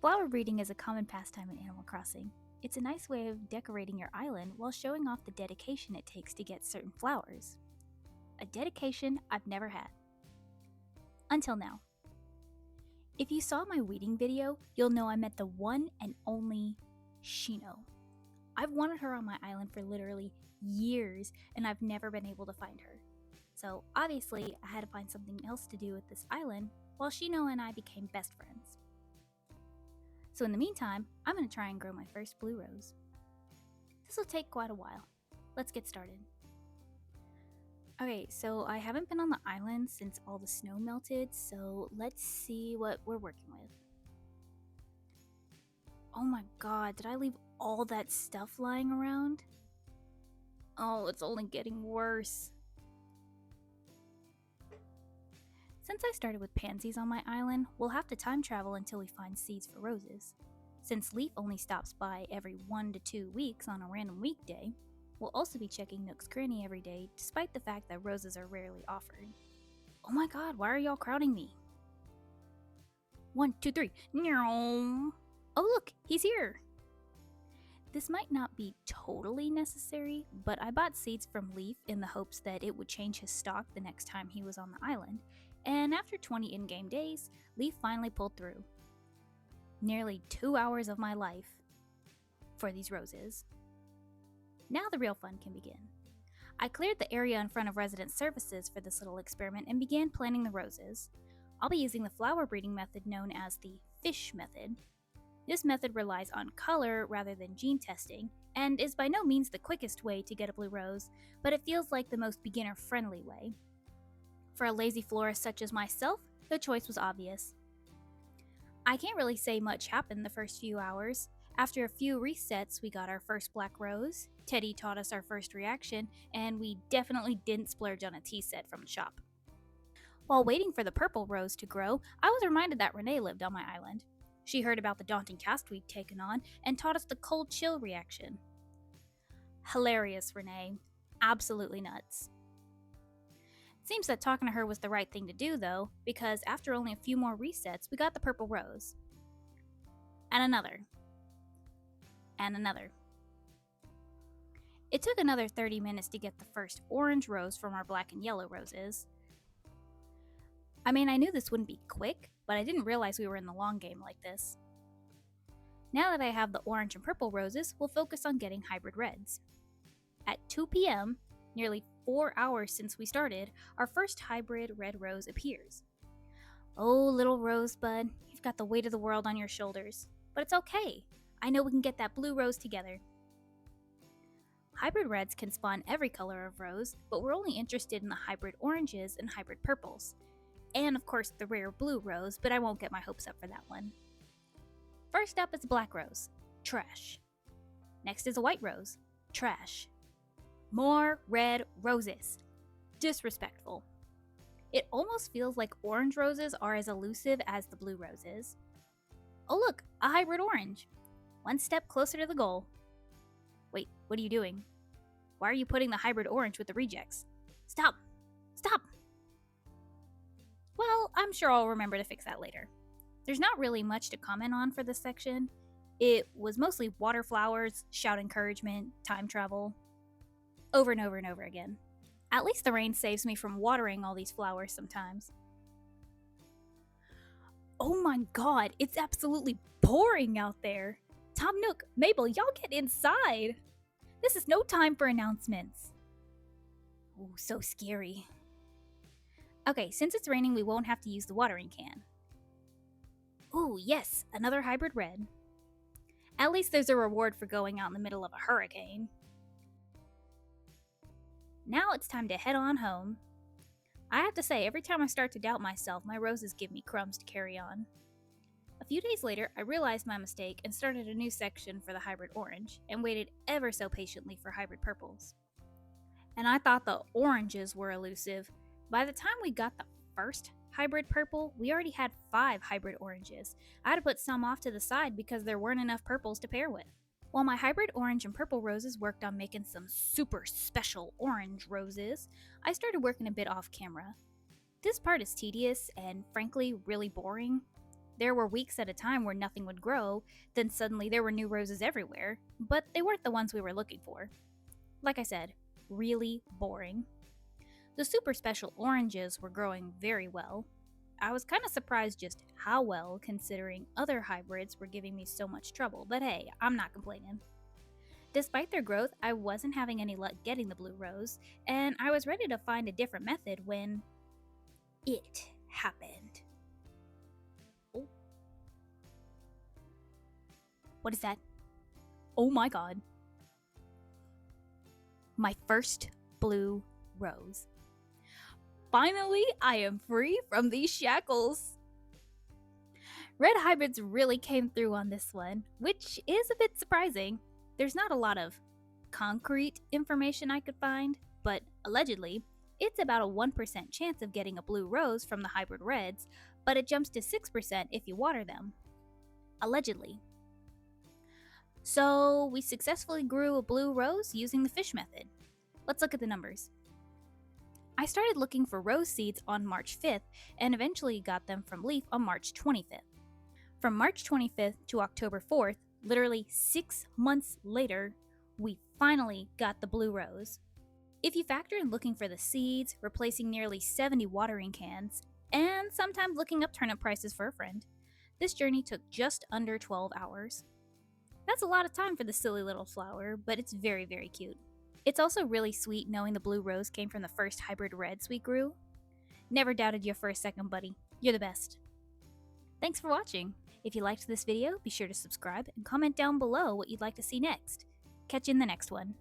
Flower breeding is a common pastime in Animal Crossing. It's a nice way of decorating your island while showing off the dedication it takes to get certain flowers. A dedication I've never had. Until now. If you saw my weeding video, you'll know I met the one and only Shino. I've wanted her on my island for literally years, and I've never been able to find her. So obviously, I had to find something else to do with this island, while Shino and I became best friends. So in the meantime, I'm going to try and grow my first blue rose. This will take quite a while. Let's get started. Okay, so I haven't been on the island since all the snow melted, so let's see what we're working with. Oh my god, did I leave all that stuff lying around? Oh, it's only getting worse. Since I started with pansies on my island, we'll have to time travel until we find seeds for roses. Since Leaf only stops by every 1 to 2 weeks on a random weekday, we'll also be checking Nook's Cranny every day, despite the fact that roses are rarely offered. Oh my god, why are y'all crowding me? 1, 2, 3. Oh look, he's here! This might not be totally necessary, but I bought seeds from Leaf in the hopes that it would change his stock the next time he was on the island, and after 20 in-game days, Leaf finally pulled through. Nearly 2 hours of my life for these roses. Now the real fun can begin. I cleared the area in front of resident services for this little experiment and began planting the roses. I'll be using the flower breeding method known as the fish method. This method relies on color rather than gene testing, and is by no means the quickest way to get a blue rose, but it feels like the most beginner-friendly way. For a lazy florist such as myself, the choice was obvious. I can't really say much happened the first few hours. After a few resets, we got our first black rose, Teddy taught us our first reaction, and we definitely didn't splurge on a tea set from the shop. While waiting for the purple rose to grow, I was reminded that Renee lived on my island. She heard about the daunting task we'd taken on and taught us the cold chill reaction. Hilarious, Renee. Absolutely nuts. It seems that talking to her was the right thing to do, though, because after only a few more resets, we got the purple rose. And another. And another. It took another 30 minutes to get the first orange rose from our black and yellow roses. I mean, I knew this wouldn't be quick, but I didn't realize we were in the long game like this. Now that I have the orange and purple roses, we'll focus on getting hybrid reds. At 2 p.m., nearly 4 hours since we started, our first hybrid red rose appears. Oh, little rosebud, you've got the weight of the world on your shoulders. But it's okay. I know we can get that blue rose together. Hybrid reds can spawn every color of rose, but we're only interested in the hybrid oranges and hybrid purples. And of course the rare blue rose, but I won't get my hopes up for that one. First up is a black rose. Trash. Next is a white rose. Trash. More red roses. Disrespectful. It almost feels like orange roses are as elusive as the blue roses. Oh look, a hybrid orange. One step closer to the goal. Wait, what are you doing? Why are you putting the hybrid orange with the rejects? Stop! Stop! Well, I'm sure I'll remember to fix that later. There's not really much to comment on for this section. It was mostly water flowers, shout encouragement, time travel. Over and over and over again. At least the rain saves me from watering all these flowers sometimes. Oh my god, it's absolutely pouring out there! Tom Nook, Mabel, y'all get inside! This is no time for announcements. Ooh, so scary. Okay, since it's raining, we won't have to use the watering can. Ooh, yes, another hybrid red. At least there's a reward for going out in the middle of a hurricane. Now it's time to head on home. I have to say, every time I start to doubt myself, my roses give me crumbs to carry on. A few days later, I realized my mistake and started a new section for the hybrid orange, and waited ever so patiently for hybrid purples. And I thought the oranges were elusive. By the time we got the first hybrid purple, we already had 5 hybrid oranges. I had to put some off to the side because there weren't enough purples to pair with. While my hybrid orange and purple roses worked on making some super special orange roses, I started working a bit off camera. This part is tedious and frankly really boring. There were weeks at a time where nothing would grow, then suddenly there were new roses everywhere, but they weren't the ones we were looking for. Like I said, really boring. The super special oranges were growing very well. I was kind of surprised just how well, considering other hybrids were giving me so much trouble, but hey, I'm not complaining. Despite their growth, I wasn't having any luck getting the blue rose, and I was ready to find a different method when it happened. Oh. What is that? Oh my god. My first blue rose. Finally, I am free from these shackles. Red hybrids really came through on this one, which is a bit surprising. There's not a lot of concrete information I could find, but allegedly, it's about a 1% chance of getting a blue rose from the hybrid reds, but it jumps to 6% if you water them. Allegedly. So, we successfully grew a blue rose using the fish method. Let's look at the numbers. I started looking for rose seeds on March 5th and eventually got them from Leaf on March 25th. From March 25th to October 4th, literally 6 months later, we finally got the blue rose. If you factor in looking for the seeds, replacing nearly 70 watering cans, and sometimes looking up turnip prices for a friend, this journey took just under 12 hours. That's a lot of time for the silly little flower, but it's very, very cute. It's also really sweet knowing the blue rose came from the first hybrid reds we grew. Never doubted you for a second, buddy. You're the best. Thanks for watching. If you liked this video, be sure to subscribe and comment down below what you'd like to see next. Catch you in the next one.